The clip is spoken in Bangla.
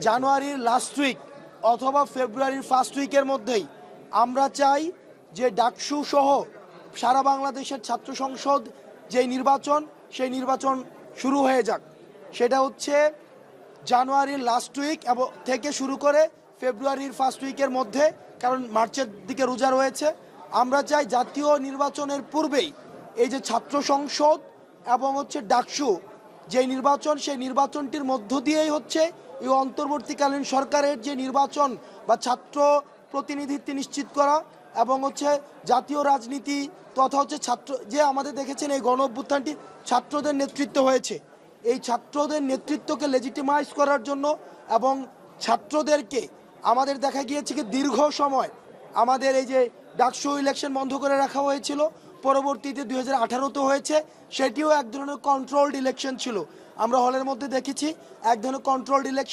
জানুয়ারির লাস্ট উইক অথবা ফেব্রুয়ারির ফার্স্ট উইকের মধ্যেই আমরা চাই যে ডাকসু সহ সারা বাংলাদেশের ছাত্র সংসদ যে নির্বাচন সেই নির্বাচন শুরু হয়ে যাক। সেটা হচ্ছে জানুয়ারির লাস্ট উইক এবং থেকে শুরু করে ফেব্রুয়ারির ফার্স্ট উইকের মধ্যে, কারণ মার্চের দিকে রোজা রয়েছে। আমরা চাই জাতীয় নির্বাচনের পূর্বেই এই যে ছাত্র সংসদ এবং হচ্ছে ডাকসু যে নির্বাচন, সেই নির্বাচনটির মধ্য দিয়েই হচ্ছে এই অন্তর্বর্তীকালীন সরকারের যে নির্বাচন বা ছাত্র প্রতিনিধিত্ব নিশ্চিত করা এবং হচ্ছে জাতীয় রাজনীতি তথা হচ্ছে ছাত্র যে আমাদের দেখেছেন এই গণ অভ্যুত্থানটি ছাত্রদের নেতৃত্ব হয়েছে, এই ছাত্রদের নেতৃত্বকে লেজিটিমাইজ করার জন্য এবং ছাত্রদেরকে আমাদের দেখা গিয়েছে কি দীর্ঘ সময় আমাদের এই যে ডাকসু ইলেকশন বন্ধ করে রাখা হয়েছিল, পরবর্তীতে 2018-তে হয়েছে, সেটিও এক ধরনের কন্ট্রোলড ইলেকশন ছিল। আমরা হলের মধ্যে দেখেছি এক ধরনের কন্ট্রোলড ইলেকশন।